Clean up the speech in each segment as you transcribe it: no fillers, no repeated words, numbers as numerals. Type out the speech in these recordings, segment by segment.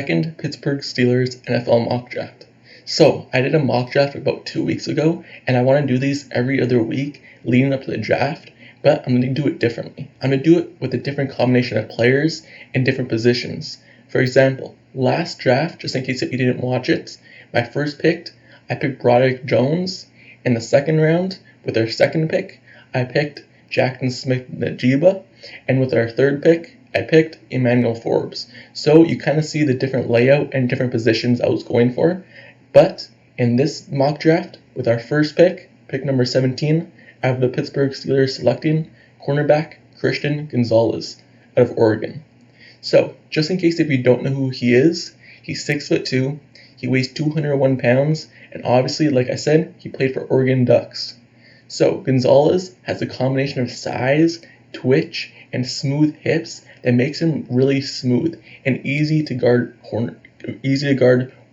Second Pittsburgh Steelers NFL mock draft. So I did a mock draft about 2 weeks ago, and I want to do these every other week leading up to the draft, but I'm going to do it differently. I'm going to do it with a different combination of players in different positions. For example, last draft, just in case if you didn't watch it, my first pick, I picked Broderick Jones. In the second round, with our second pick, I picked Jackson Smith-Njigba, and with our third pick, I picked Emmanuel Forbes. So you kind of see the different layout and different positions I was going for. But in this mock draft, with our first pick number 17, I have the Pittsburgh Steelers selecting cornerback Christian Gonzalez out of Oregon. So just in case if you don't know who he is, he's 6'2", he weighs 201 pounds, and obviously, like I said, he played for Oregon Ducks. So Gonzalez has a combination of size, twitch, and smooth hips that makes him really smooth and easy to guard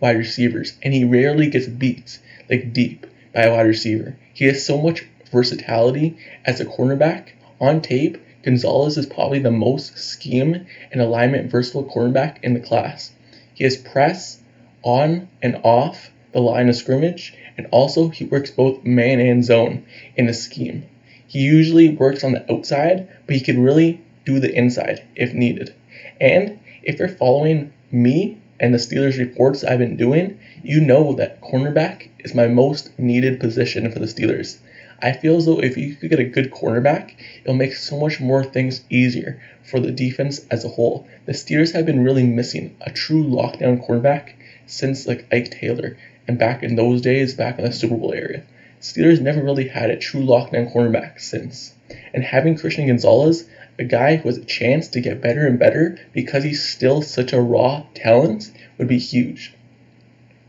wide receivers, and he rarely gets beat deep by a wide receiver. He has so much versatility as a cornerback. On tape, Gonzalez is probably the most scheme and alignment versatile cornerback in the class. He has press on and off the line of scrimmage, and also he works both man and zone in the scheme. He usually works on the outside, but he can really do the inside if needed. And if you're following me and the Steelers reports I've been doing, you know that cornerback is my most needed position for the Steelers. I feel as though if you could get a good cornerback, it'll make so much more things easier for the defense as a whole. The Steelers have been really missing a true lockdown cornerback since Ike Taylor, and back in those days, back in the Super Bowl area. Steelers never really had a true lockdown cornerback since. And having Christian Gonzalez, a guy who has a chance to get better and better because he's still such a raw talent, would be huge.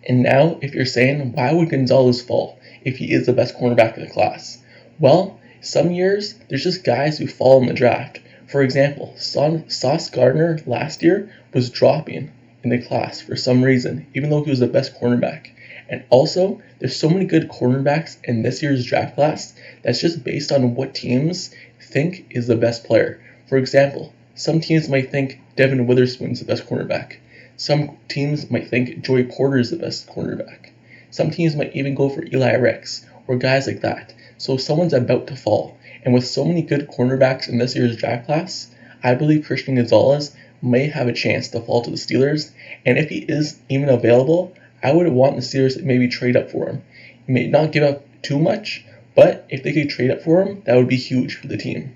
And now, if you're saying, why would Gonzalez fall if he is the best cornerback in the class? Well, some years, there's just guys who fall in the draft. For example, Sauce Gardner last year was dropping in the class for some reason, even though he was the best cornerback. And also, there's so many good cornerbacks in this year's draft class that's just based on what teams think is the best player. For example, some teams might think Devin Witherspoon's the best cornerback. Some teams might think Joey Porter is the best cornerback. Some teams might even go for Eli Ricks or guys like that. So if someone's about to fall, and with so many good cornerbacks in this year's draft class, I believe Christian Gonzalez may have a chance to fall to the Steelers. And if he is even available, I would want the Steelers to maybe trade up for him. He may not give up too much, but if they could trade up for him, that would be huge for the team.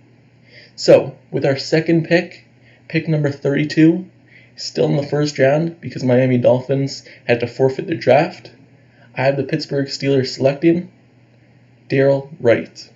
So, with our second pick number 32, still in the first round because Miami Dolphins had to forfeit their draft, I have the Pittsburgh Steelers selecting Darrell Wright.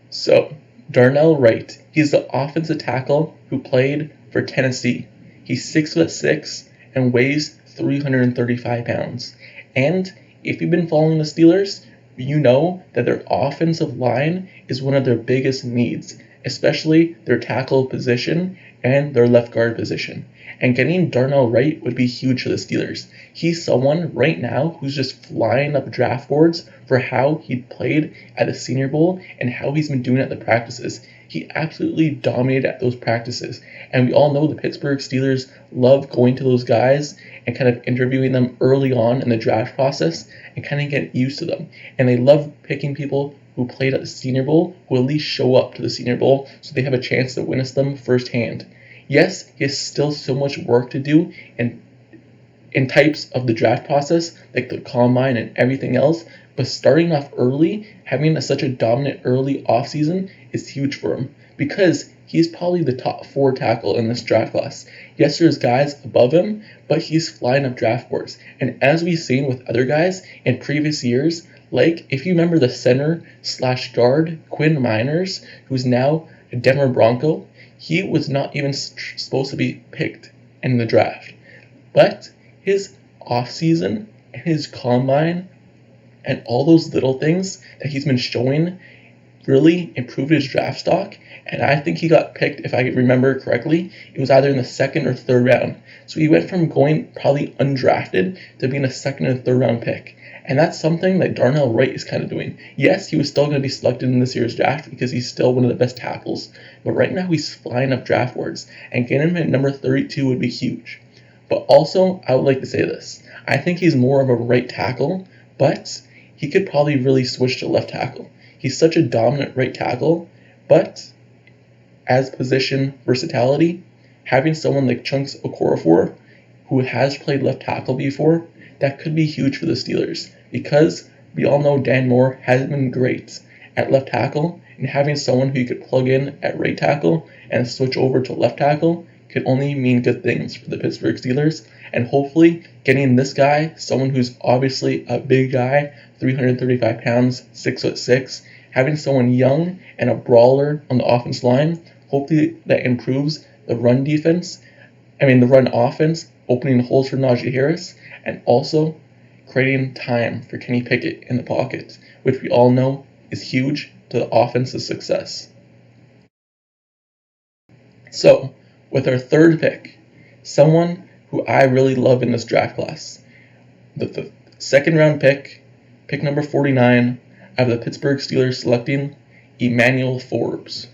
So, Darnell Wright, he's the offensive tackle who played for Tennessee. He's 6'6" and weighs 335 pounds. And if you've been following the Steelers, you know that their offensive line is one of their biggest needs, especially their tackle position and their left guard position. And getting Darnell Wright would be huge for the Steelers. He's someone right now who's just flying up draft boards for how he played at the Senior Bowl and how he's been doing at the practices. He absolutely dominated at those practices. And we all know the Pittsburgh Steelers love going to those guys and kind of interviewing them early on in the draft process and kind of get used to them. And they love picking people who played at the Senior Bowl who at least show up to the Senior Bowl so they have a chance to witness them firsthand. Yes, he has still so much work to do in types of the draft process, like the combine and everything else, but starting off early, having such a dominant early offseason is huge for him because he's probably the top 4 tackle in this draft class. Yes, there's guys above him, but he's flying up draft boards. And as we've seen with other guys in previous years, like if you remember the center/guard Quinn Miners, who's now a Denver Bronco, he was not even supposed to be picked in the draft. But his offseason and his combine and all those little things that he's been showing really improved his draft stock. And I think he got picked, if I remember correctly, it was either in the second or third round. So he went from going probably undrafted to being a second and third round pick. And that's something that Darnell Wright is kind of doing. Yes, he was still going to be selected in this year's draft because he's still one of the best tackles. But right now he's flying up draft boards. And getting him at number 32 would be huge. But also, I would like to say this. I think he's more of a right tackle, but he could probably really switch to left tackle. He's such a dominant right tackle, but as position versatility, having someone like Chunks Okorafor, who has played left tackle before, that could be huge for the Steelers, because we all know Dan Moore hasn't been great at left tackle, and having someone who you could plug in at right tackle and switch over to left tackle could only mean good things for the Pittsburgh Steelers, and hopefully getting this guy, someone who's obviously a big guy, 335 pounds, 6'6", having someone young and a brawler on the offense line, hopefully that improves the run offense, opening holes for Najee Harris, and also creating time for Kenny Pickett in the pocket, which we all know is huge to the offense's success. So, with our third pick, someone who I really love in this draft class, the second round pick number 49, I have the Pittsburgh Steelers selecting Emmanuel Forbes.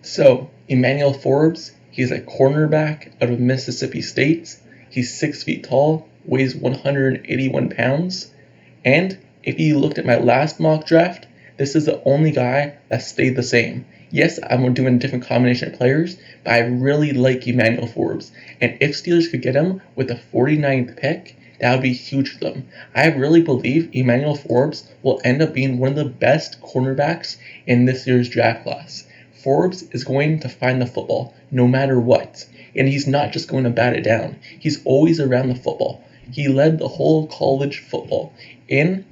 So, Emmanuel Forbes, he's a cornerback out of Mississippi State. He's 6 feet tall, weighs 181 pounds, and if you looked at my last mock draft, this is the only guy that stayed the same. Yes, I'm doing a different combination of players, but I really like Emmanuel Forbes, and if Steelers could get him with the 49th pick, that would be huge for them. I really believe Emmanuel Forbes will end up being one of the best cornerbacks in this year's draft class. Forbes is going to find the football no matter what, and he's not just going to bat it down. He's always around the football. He led the whole college football in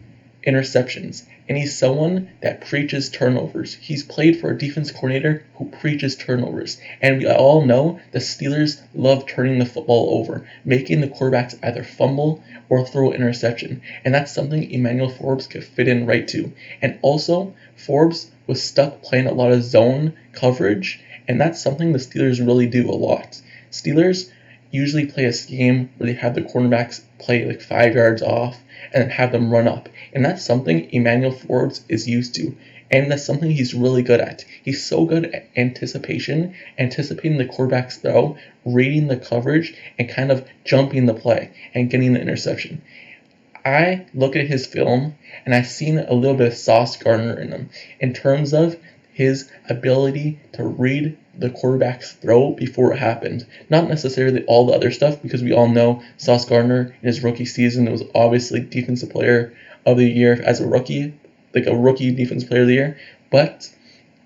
interceptions, and he's someone that preaches turnovers. He's played for a defense coordinator who preaches turnovers, and we all know the Steelers love turning the football over, making the quarterbacks either fumble or throw an interception, and that's something Emmanuel Forbes could fit in right to. And also, Forbes was stuck playing a lot of zone coverage, and that's something the Steelers really do a lot. Steelers usually play a scheme where they have the cornerbacks play like 5 yards off and then have them run up. And that's something Emmanuel Forbes is used to. And that's something he's really good at. He's so good at anticipating the quarterback's throw, reading the coverage, and kind of jumping the play and getting the interception. I look at his film and I've seen a little bit of Sauce Gardner in him in terms of his ability to read the quarterback's throw before it happened. Not necessarily all the other stuff, because we all know Sauce Gardner in his rookie season was obviously Defensive Player of the Year as a rookie, like a rookie Defensive Player of the Year. But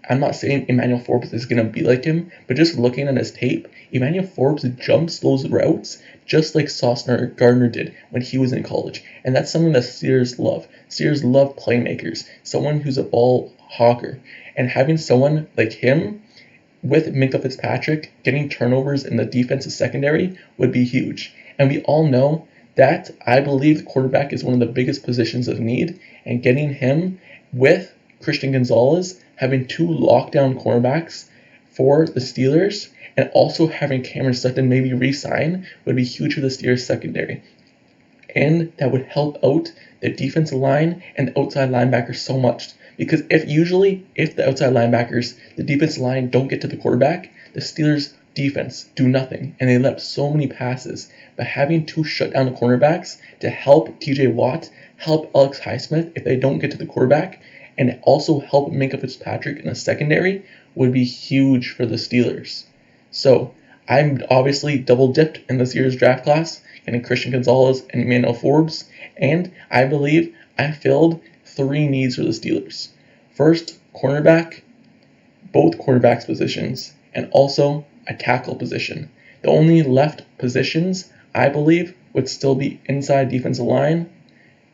I'm not saying Emmanuel Forbes is going to be like him, but just looking at his tape, Emmanuel Forbes jumps those routes just like Sauce Gardner did when he was in college. And that's something that Steelers love. Steelers love playmakers, someone who's a ball hawker. And having someone like him with Minkah Fitzpatrick getting turnovers in the defensive secondary would be huge. And we all know that I believe the quarterback is one of the biggest positions of need, and getting him with Christian Gonzalez, having 2 lockdown cornerbacks for the Steelers, and also having Cameron Sutton maybe re-sign would be huge for the Steelers secondary. And that would help out the defensive line and the outside linebackers so much. Because if the outside linebackers, the defensive line don't get to the quarterback, the Steelers defense do nothing, and they let up so many passes. But having 2 shutdown cornerbacks to help TJ Watt, help Alex Highsmith if they don't get to the quarterback, and also help Minkah Fitzpatrick in the secondary would be huge for the Steelers. So I'm obviously double dipped in this year's draft class, getting Christian Gonzalez and Emmanuel Forbes, and I believe I filled 3 needs for the Steelers. First, cornerback, both cornerbacks positions, and also a tackle position. The only left positions, I believe, would still be inside defensive line,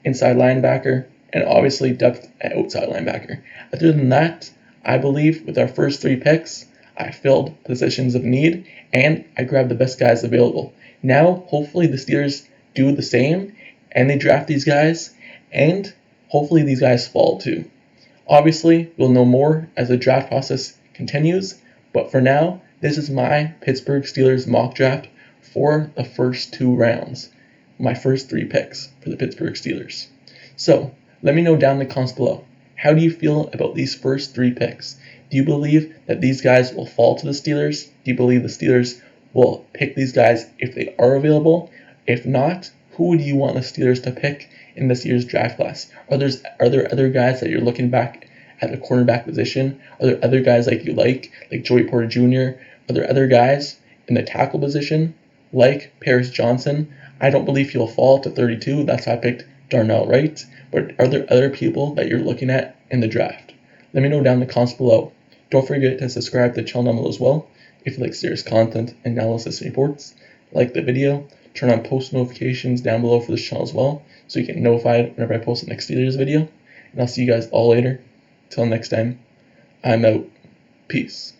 inside linebacker, and obviously depth at outside linebacker. Other than that, I believe with our first 3 picks, I filled positions of need, and I grabbed the best guys available. Now, hopefully the Steelers do the same, and they draft these guys, and hopefully these guys fall too. Obviously, we'll know more as the draft process continues, but for now, this is my Pittsburgh Steelers mock draft for the first 2 rounds. My first 3 picks for the Pittsburgh Steelers. So, let me know down in the comments below. How do you feel about these first 3 picks? Do you believe that these guys will fall to the Steelers? Do you believe the Steelers We'll pick these guys if they are available. If not, who do you want the Steelers to pick in this year's draft class? Are there other guys that you're looking back at the cornerback position? Are there other guys like Joey Porter Jr.? Are there other guys in the tackle position, like Paris Johnson? I don't believe he'll fall to 32. That's why I picked Darnell Wright. But are there other people that you're looking at in the draft? Let me know down in the comments below. Don't forget to subscribe to the channel down below as well if you like serious content and analysis reports. Like the video, turn on post notifications down below for this channel as well so you get notified whenever I post the next Steelers video. And I'll see you guys all later. Till next time, I'm out. Peace.